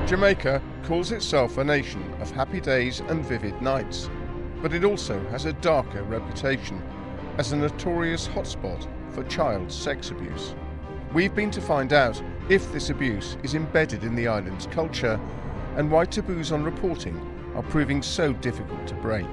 Jamaica calls itself a nation of happy days and vivid nights, but it also has a darker reputation as a notorious hotspot for child sex abuse. We've been to find out if this abuse is embedded in the island's culture and why taboos on reporting are proving so difficult to break.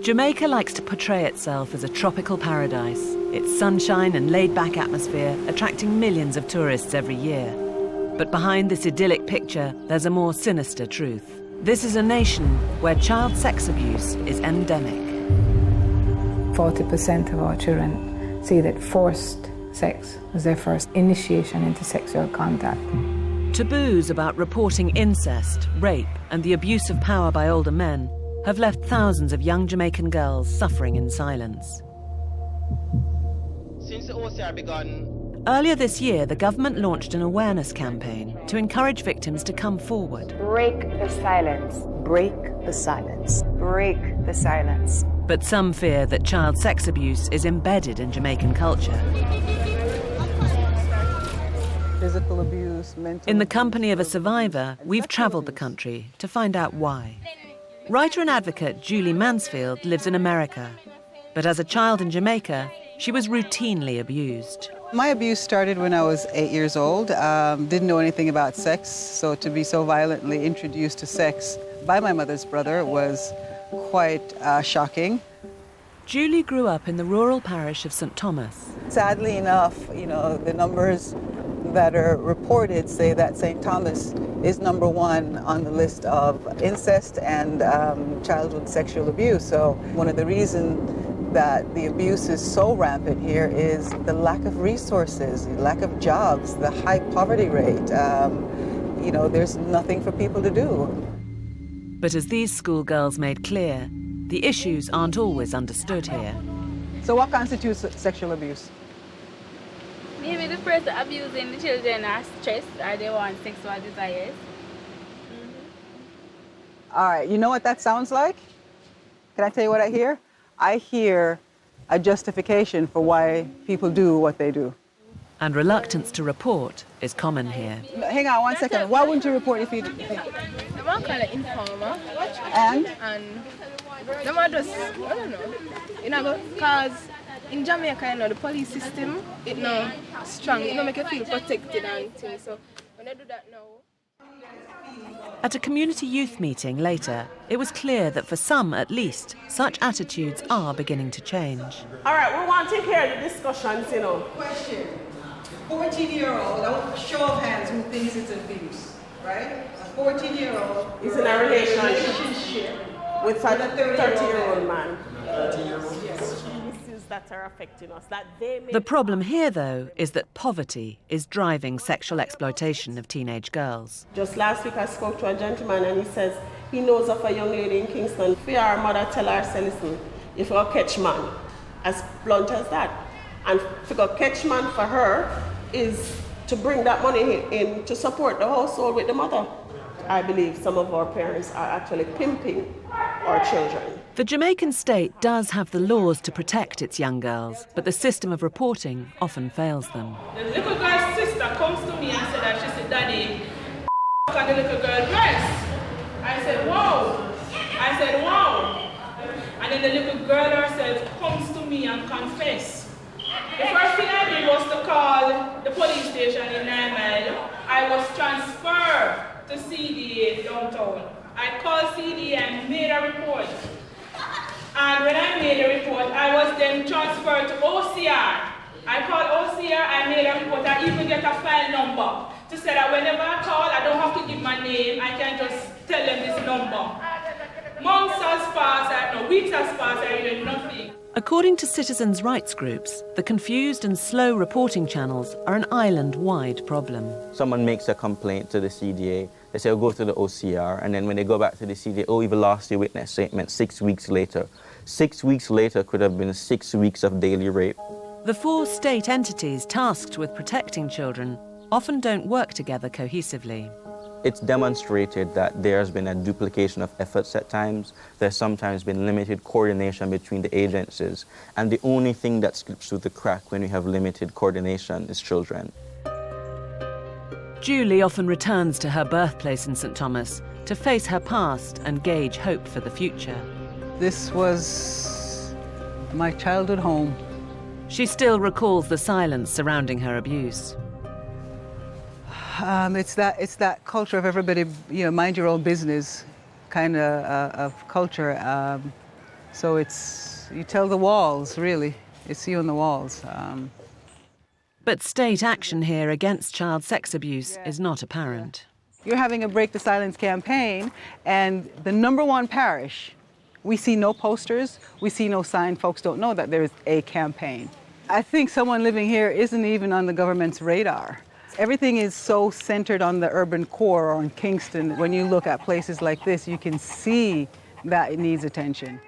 Jamaica likes to portray itself as a tropical paradise, its sunshine and laid-back atmosphere attracting millions of tourists every year. But behind this idyllic picture, there's a more sinister truth. This is a nation where child sex abuse is endemic. 40% of our children say that forced sex was their first initiation into sexual contact. Taboos about reporting incest, rape, and the abuse of power by older men have left thousands of young Jamaican girls suffering in silence. Since the OCR began... Earlier this year, the government launched an awareness campaign to encourage victims to come forward. Break the silence. Break the silence. Break the silence. But some fear that child sex abuse is embedded in Jamaican culture. Physical abuse, mental... In the company of a survivor, we've travelled the country to find out why. Writer and advocate Julie Mansfield lives in America, but as a child in Jamaica, she was routinely abused. My abuse started when I was 8 years old. Didn't know anything about sex, so to be so violently introduced to sex by my mother's brother was quite shocking. Julie grew up in the rural parish of St. Thomas. Sadly enough, the numbers that are reported say that St. Thomas is #1 on the list of incest and childhood sexual abuse. So one of the reasons that the abuse is so rampant here is the lack of resources, the lack of jobs, the high poverty rate. There's nothing for people to do. But as these schoolgirls made clear, the issues aren't always understood here. So what constitutes sexual abuse? Maybe the person abusing the children are stressed or they want sexual desires. All right, you know what that sounds like? Can I tell you what I hear? I hear a justification for why people do what they do. And reluctance to report is common here. Hang on 1 second. Why wouldn't you report if you... The one called an informer. And? And the man just, I don't know, because in Jamaica, the police system, it's not strong. It don't make you feel protected and things. So when I do that now... At a community youth meeting later, it was clear that for some, at least, such attitudes are beginning to change. All right, we want to hear the discussions, Question. 14-year-old, I want a show of hands who thinks it's abuse, right? A 14-year-old is in a relationship with a 30-year-old man. 30-year-old, yes. That are affecting us. That they the problem here, though, is that poverty is driving sexual exploitation of teenage girls. Just last week I spoke to a gentleman and he says he knows of a young lady in Kingston. We our mother tell her, say, listen, if you catch man, as blunt as that, and if you catch man for her is to bring that money in to support the household with the mother. I believe some of our parents are actually pimping our children. The Jamaican state does have the laws to protect its young girls, but the system of reporting often fails them. The little girl's sister comes to me and said that she said, Daddy, on the little girl dress. I said, wow. And then the little girl herself comes to me and confess. The first thing I did was to call the police station in 9 Mile. I was transferred to CDA downtown. I called CDA and made a report. And when I made a report, I was then transferred to OCR. I called OCR, I made a report, I even get a file number to say that whenever I call, I don't have to give my name, I can just tell them this number. Months has passed, weeks has passed, I hear nothing. According to citizens' rights groups, the confused and slow reporting channels are an island-wide problem. Someone makes a complaint to the CDA, they say, oh, go to the OCR, and then when they go back to the CDA, oh, we've lost your witness statement 6 weeks later. 6 weeks later could have been 6 weeks of daily rape. The 4 state entities tasked with protecting children often don't work together cohesively. It's demonstrated that there's been a duplication of efforts at times. There's sometimes been limited coordination between the agencies. And the only thing that slips through the crack when you have limited coordination is children. Julie often returns to her birthplace in St. Thomas to face her past and gauge hope for the future. This was my childhood home. She still recalls the silence surrounding her abuse. It's that culture of everybody, mind your own business kind of culture. So you tell the walls, really. It's you on the walls. But state action here against child sex abuse is not apparent. You're having a Break the Silence campaign, and the #1 parish, we see no posters, we see no sign. Folks don't know that there is a campaign. I think someone living here isn't even on the government's radar. Everything is so centered on the urban core or in Kingston. When you look at places like this, you can see that it needs attention.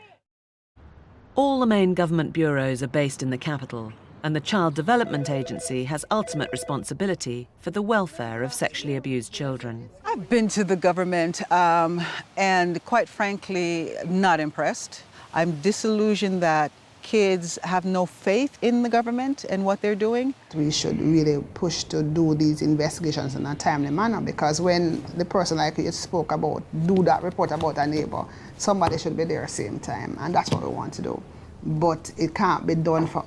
All the main government bureaus are based in the capital, and the Child Development Agency has ultimate responsibility for the welfare of sexually abused children. I've been to the government and quite frankly, not impressed. I'm disillusioned that kids have no faith in the government and what they're doing. We should really push to do these investigations in a timely manner, because when the person like you spoke about do that report about a neighbor, somebody should be there at the same time, and that's what we want to do. But it can't be done for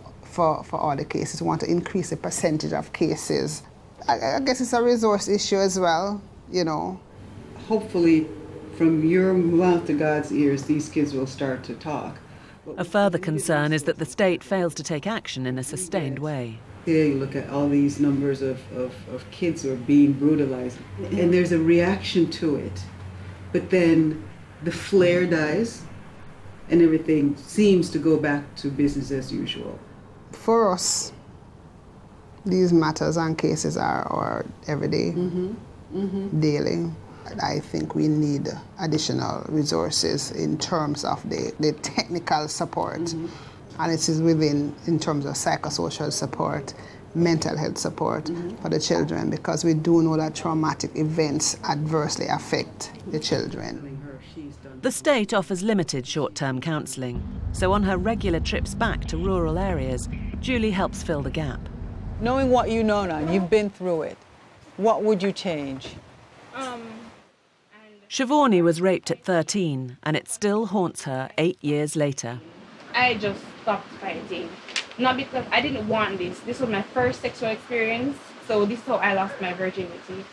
all the cases. We want to increase the percentage of cases. I guess it's a resource issue as well, Hopefully, from your mouth to God's ears, these kids will start to talk. A further concern is that the state fails to take action in a sustained way. Yeah, you look at all these numbers of kids who are being brutalized, and there's a reaction to it. But then the flare dies, and everything seems to go back to business as usual. For us, these matters and cases are everyday, daily. I think we need additional resources in terms of the technical support. And it is in terms of psychosocial support, mental health support for the children, because we do know that traumatic events adversely affect the children. The state offers limited short-term counselling, so on her regular trips back to rural areas, Julie helps fill the gap. Knowing what you know now, you've been through it, what would you change? Siobhan was raped at 13, and it still haunts her 8 years later. I just stopped fighting. Not because I didn't want this. This was my first sexual experience, so this is how I lost my virginity.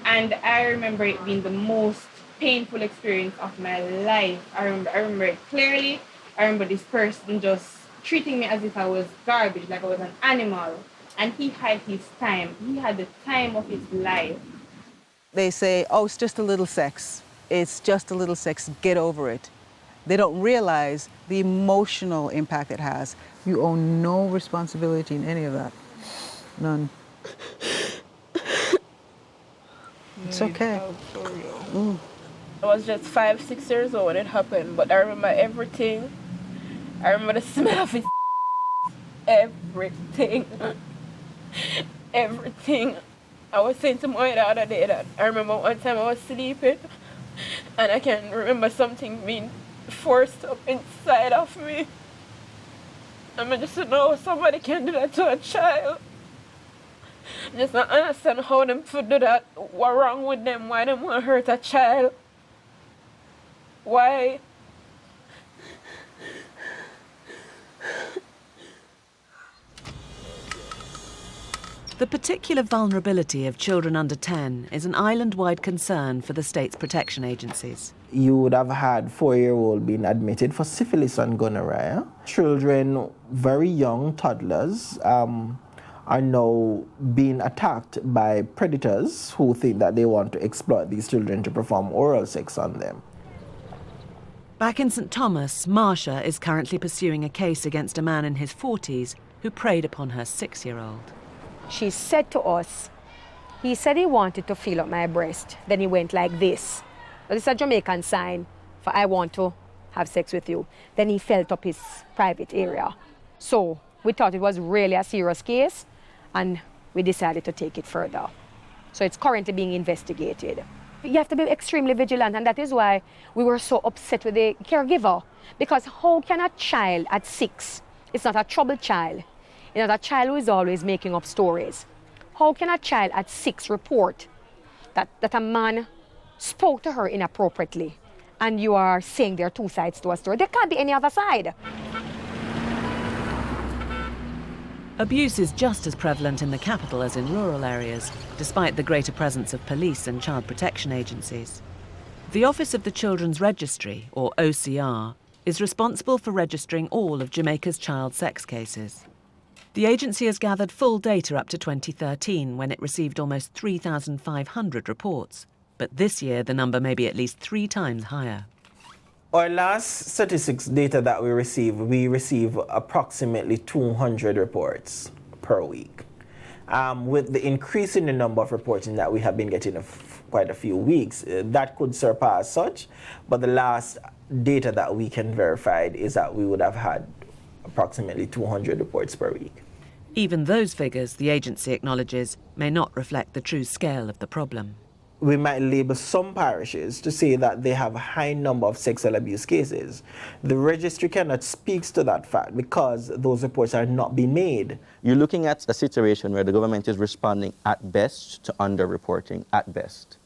And I remember it being the most painful experience of my life. I remember it clearly. I remember this person just treating me as if I was garbage, like I was an animal. And he had his time. He had the time of his life. They say, oh, it's just a little sex. It's just a little sex, get over it. They don't realize the emotional impact it has. You own no responsibility in any of that. None. It's okay. I was just 5, 6 years old when it happened, but I remember everything. I remember the smell of his everything. Everything. I was saying to my the other day that I remember one time I was sleeping and I can remember something being forced up inside of me. And I just don't know how somebody can do that to a child. I just don't understand how them could do that. What's wrong with them? Why them want to hurt a child? Why? The particular vulnerability of children under 10 is an island-wide concern for the state's protection agencies. You would have had 4-year-old being admitted for syphilis and gonorrhea. Children, very young toddlers, are now being attacked by predators who think that they want to exploit these children to perform oral sex on them. Back in St. Thomas, Marsha is currently pursuing a case against a man in his 40s who preyed upon her 6-year-old. She said to us, he said he wanted to feel up my breast. Then he went like this. Now, this is a Jamaican sign for I want to have sex with you, then he felt up his private area. So we thought it was really a serious case, and we decided to take it further. So it's currently being investigated. You have to be extremely vigilant, and that is why we were so upset with the caregiver. Because how can a child at 6, it's not a troubled child, it's not a child who is always making up stories. How can a child at 6 report that a man spoke to her inappropriately, and you are saying there are two sides to a story? There can't be any other side. Abuse is just as prevalent in the capital as in rural areas, despite the greater presence of police and child protection agencies. The Office of the Children's Registry, or OCR, is responsible for registering all of Jamaica's child sex cases. The agency has gathered full data up to 2013, when it received almost 3,500 reports. But this year, the number may be at least 3 times higher. Our last statistics data that we receive approximately 200 reports per week. With the increase in the number of reporting that we have been getting of quite a few weeks, that could surpass such, but the last data that we can verify is that we would have had approximately 200 reports per week. Even those figures, the agency acknowledges, may not reflect the true scale of the problem. We might label some parishes to say that they have a high number of sexual abuse cases. The registry cannot speak to that fact because those reports are not being made. You're looking at a situation where the government is responding at best to underreporting, at best.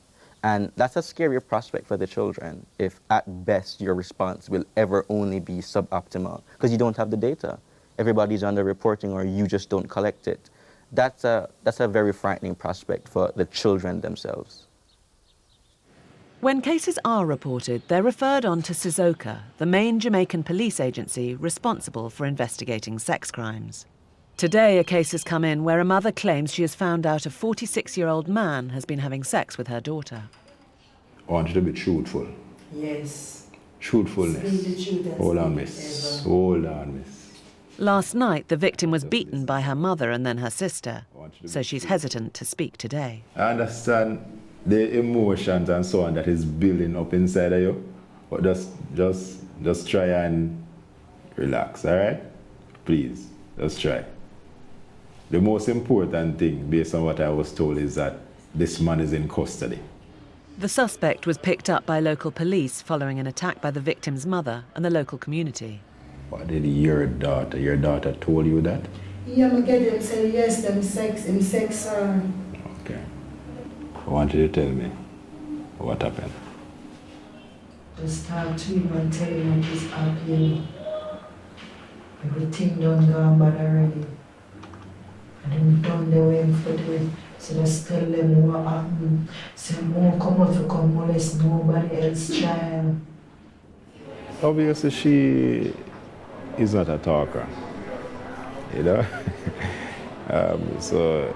And that's a scary prospect for the children, if at best your response will ever only be suboptimal, because you don't have the data. Everybody's underreporting or you just don't collect it. That's a very frightening prospect for the children themselves. When cases are reported, they're referred on to CISOCA, the main Jamaican police agency responsible for investigating sex crimes. Today, a case has come in where a mother claims she has found out a 46-year-old man has been having sex with her daughter. I want you to be truthful. Yes. Truthfulness. Hold on, miss. Hold on, miss. Last night, the victim was beaten by her mother and then her sister, so she's hesitant to speak today. I understand the emotions and so on that is building up inside of you, but just try and relax, all right? Please, just try. The most important thing, based on what I was told, is that this man is in custody. The suspect was picked up by local police following an attack by the victim's mother and the local community. What did your daughter told you that? Yeah, I get them say yes, them sex her. Okay. I want you to tell me what happened. Just talk to him and tell him what is happening. Everything done gone bad already. And then done the way for do it. So just tell them what happened. So won't come out to come molest nobody else child. Obviously she is not a talker, you know? So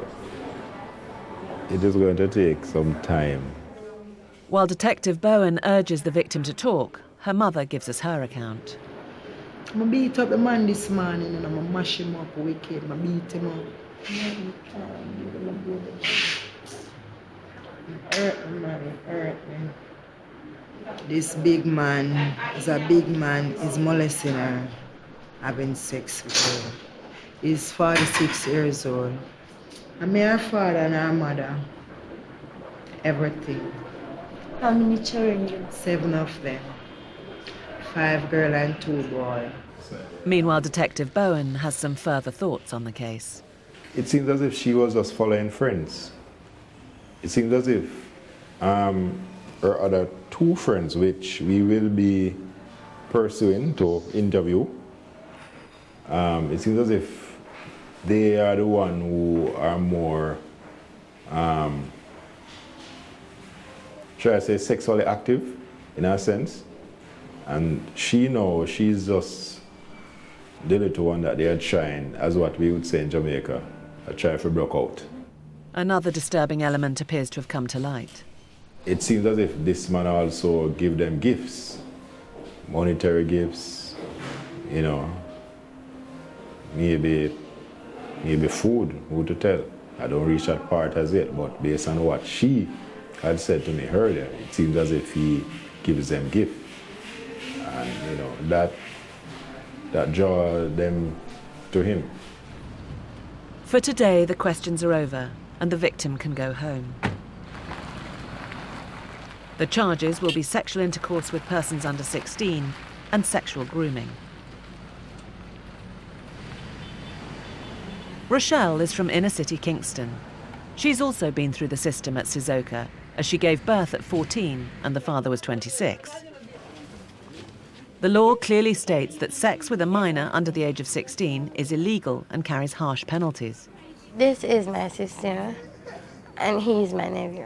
it is going to take some time. While Detective Bowen urges the victim to talk, her mother gives us her account. I beat up the man this morning and I mash him up wicked. I beat him up. Hurt me. This big man is a big man, is molesting her, having sex with her. He's 46 years old. I'm her father and her mother. Everything. How many children? 7 of them. 5 girls and 2 boys. Meanwhile, Detective Bowen has some further thoughts on the case. It seems as if she was just following friends. It seems as if her other 2 friends, which we will be pursuing to interview, it seems as if they are the one who are more, should I say, sexually active in a sense. And she's just the little one that they are trying, as what we would say in Jamaica, a try for broke out. Another disturbing element appears to have come to light. It seems as if this man also give them gifts, monetary gifts, you know, maybe food, who to tell. I don't reach that part as yet, but based on what she had said to me earlier, it seems as if he gives them gifts. And, you know, that draw them to him. For today, the questions are over and the victim can go home. The charges will be sexual intercourse with persons under 16 and sexual grooming. Rochelle is from inner city Kingston. She's also been through the system at Sizoka, as she gave birth at 14 and the father was 26. The law clearly states that sex with a minor under the age of 16 is illegal and carries harsh penalties. This is my sister, and he's my nephew.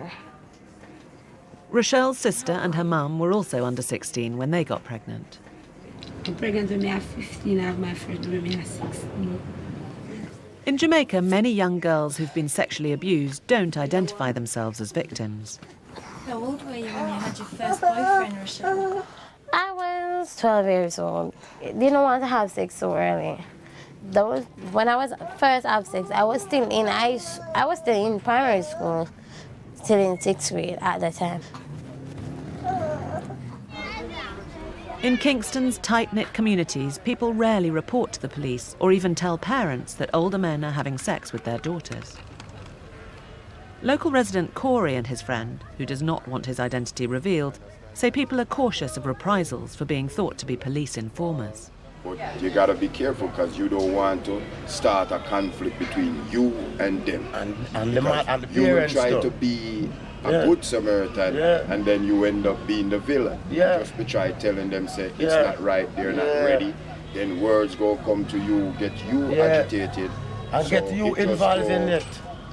Rochelle's sister and her mum were also under 16 when they got pregnant. I'm pregnant when I was 15, I have my first baby at 16. In Jamaica, many young girls who've been sexually abused don't identify themselves as victims. How old were you when you had your first boyfriend, Rochelle? I was 12 years old. Didn't want to have sex so early. That was when I was first have sex. I was still in primary school, still in 6th grade at the time. In Kingston's tight-knit communities, people rarely report to the police or even tell parents that older men are having sex with their daughters. Local resident Corey and his friend, who does not want his identity revealed, say people are cautious of reprisals for being thought to be police informers. But you gotta be careful because you don't want to start a conflict between you and them. And the you will parents try too. to be a good Samaritan and then you end up being the villain. Just be try telling them, say, it's not right, they're not ready. Then words go come to you, get you agitated. And get you involved in it.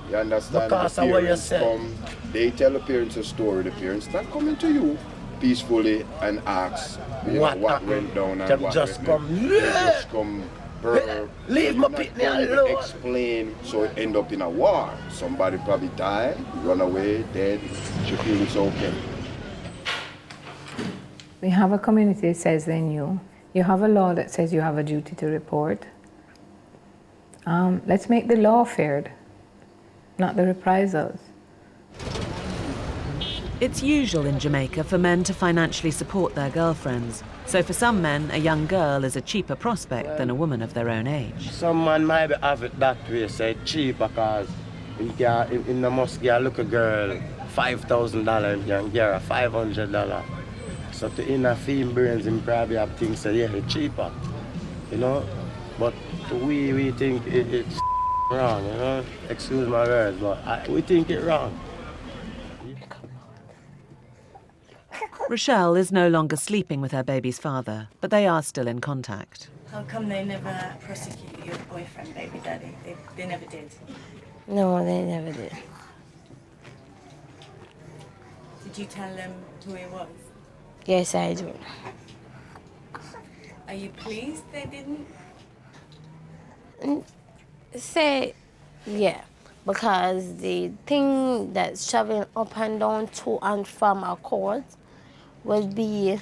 You understand? Because the of what you parents said. come, they tell the parents a story. The parents not coming to you peacefully and ask what went down and what just went come, They just come leave my pitney alone. Explain, so it end up in a war. Somebody probably died, run away, dead. She feels it's okay. We have a community that says they knew. You have a law that says you have a duty to report. Let's make the law fair, not the reprisals. It's usual in Jamaica for men to financially support their girlfriends. So for some men, a young girl is a cheaper prospect than a woman of their own age. Some man might have it that way, say cheap, because in the mosque, you look a girl $5,000, you can get her $500. So to inner female brains, him probably have things say, yeah, it's cheaper, you know. But we think it's wrong, you know. Excuse my words, but we think it wrong. Rochelle is no longer sleeping with her baby's father, but they are still in contact. How come they never prosecuted your boyfriend, baby daddy? They never did. No, they never did. Did you tell them who he was? Yes, I do. Are you pleased they didn't? Say, yeah, because the thing that's traveling up and down to and from our court will be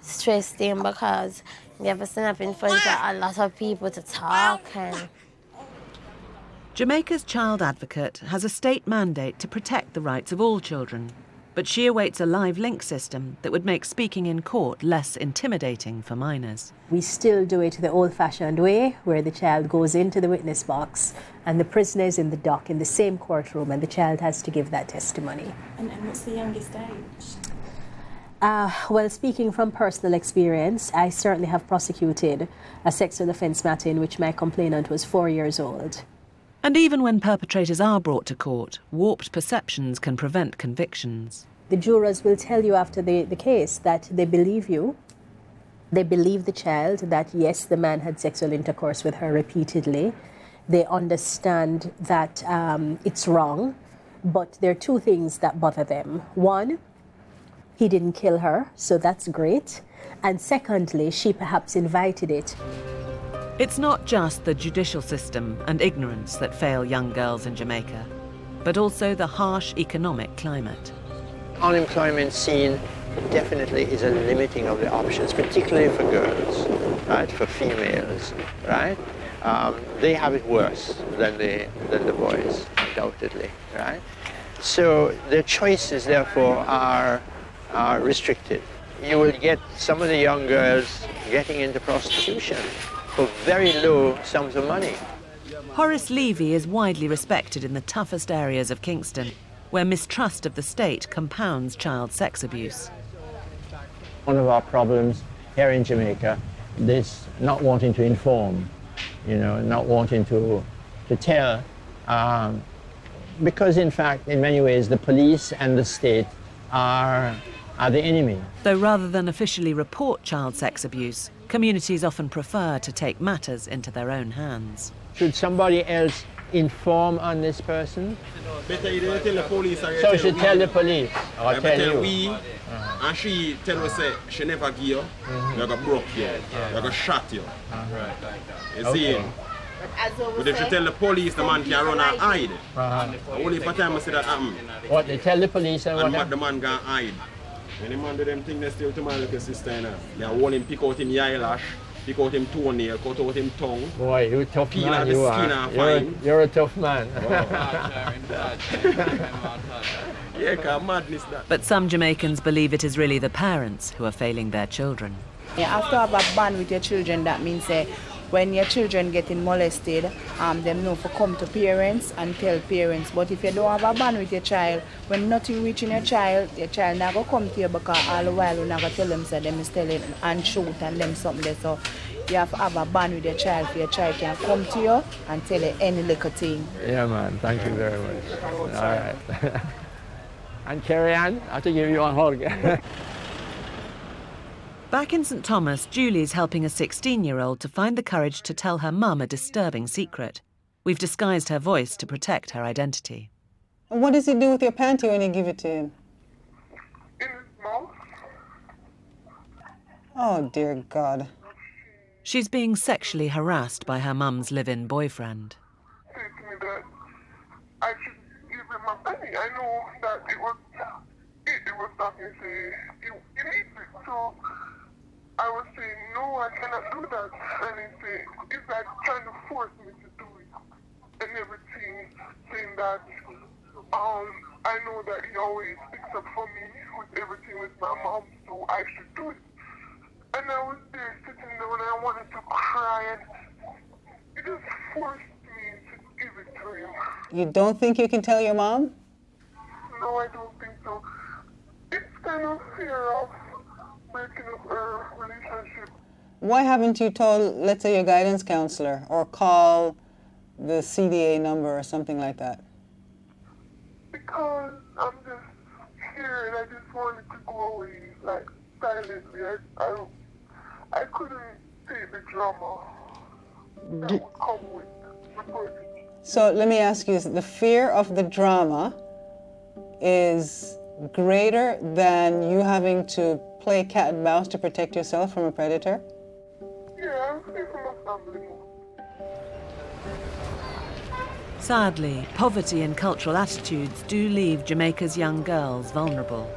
stressing because you have to stand up in front of a lot of people to talk. And Jamaica's child advocate has a state mandate to protect the rights of all children, but she awaits a live link system that would make speaking in court less intimidating for minors. We still do it the old-fashioned way, where the child goes into the witness box and the prisoner is in the dock in the same courtroom and the child has to give that testimony. And what's the youngest age? Well, speaking from personal experience, I certainly have prosecuted a sexual offence matter in which my complainant was 4 years old. And even when perpetrators are brought to court, warped perceptions can prevent convictions. The jurors will tell you after the case that they believe you. They believe the child that, yes, the man had sexual intercourse with her repeatedly. They understand that it's wrong, but there are two things that bother them. One, he didn't kill her, so that's great. And secondly, she perhaps invited it. It's not just the judicial system and ignorance that fail young girls in Jamaica, but also the harsh economic climate. Unemployment scene definitely is a limiting of the options, particularly for girls, right? For females, right? They have it worse than the boys, undoubtedly, right? So their choices, therefore, are restricted, you will get some of the young girls getting into prostitution for very low sums of money. Horace Levy is widely respected in the toughest areas of Kingston, where mistrust of the state compounds child sex abuse. One of our problems here in Jamaica, this not wanting to inform, not wanting to tell, because in fact, in many ways, the police and the state are the enemy. Though rather than officially report child sex abuse, communities often prefer to take matters into their own hands. Should somebody else inform on this person? Better you don't tell the police. Or So she tell the police, or tell you. We, and she tell us that she never give you, you're going to broke you, you're going to shot you. You see? But if you tell the police, the man can run and hide. Only for time I see that happen. What, they tell the police and what? The man can hide. When the man do them things, they still to my little sister. They hold him, pick out him eyelash, pick out him toenail, cut out him tongue. Boy, you're a tough peel man, out the you skin are. and fine. You're a tough man. Yeah, because madness that. But some Jamaicans believe it is really the parents who are failing their children. You have to have a bond with your children. That means when your children getting molested, them know to come to parents and tell parents. But if you don't have a bond with your child, when nothing reaching your child not going to come to you because all the while you're not going to tell them so them is telling and shoot and them something there. So you have to have a bond with your child for your child can come to you and tell you any little thing. Yeah, man. Thank you very much. All right. And Carrie Ann, I have to give you a hug. Back in St Thomas, Julie's helping a 16-year-old to find the courage to tell her mum a disturbing secret. We've disguised her voice to protect her identity. And what does he do with your panty when you give it to him? In his mouth. Oh, dear God. She's being sexually harassed by her mum's live-in boyfriend. Said to me that I should give him my penny. I know that it was something to say, you need it. So I was saying, no, I cannot do that. And he said, it's like trying to force me to do it. And everything, saying that, I know that he always picks up for me with everything with my mom, so I should do it. And I was there sitting there and I wanted to cry, and he just forced me to give it to him. You don't think you can tell your mom? No, I don't think so. It's kind of fear of breaking up our relationship. Why haven't you told, let's say, your guidance counselor or call the CDA number or something like that? Because I'm just scared. I just wanted to go away, like, silently. I couldn't take the drama that would come with reporting. So let me ask you, the fear of the drama is greater than you having to play cat and mouse to protect yourself from a predator? Yeah, I'm safe from my family. Sadly, poverty and cultural attitudes do leave Jamaica's young girls vulnerable.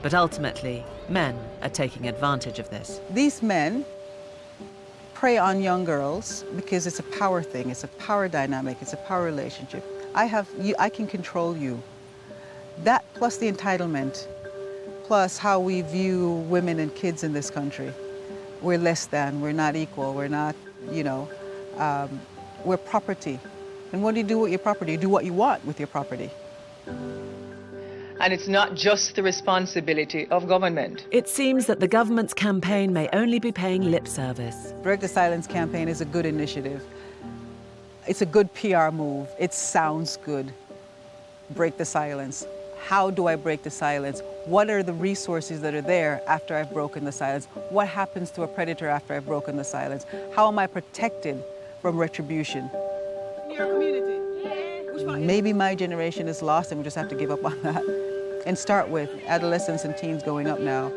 But ultimately, men are taking advantage of this. These men prey on young girls because it's a power thing, it's a power dynamic, it's a power relationship. I can control you. That plus the entitlement, plus how we view women and kids in this country. We're less than, we're not equal, we're not, we're property. And what do you do with your property? You do what you want with your property. And it's not just the responsibility of government. It seems that the government's campaign may only be paying lip service. Break the Silence campaign is a good initiative. It's a good PR move. It sounds good. Break the silence. How do I break the silence? What are the resources that are there after I've broken the silence? What happens to a predator after I've broken the silence? How am I protected from retribution? Your community. Maybe my generation is lost and we just have to give up on that and start with adolescents and teens going up now.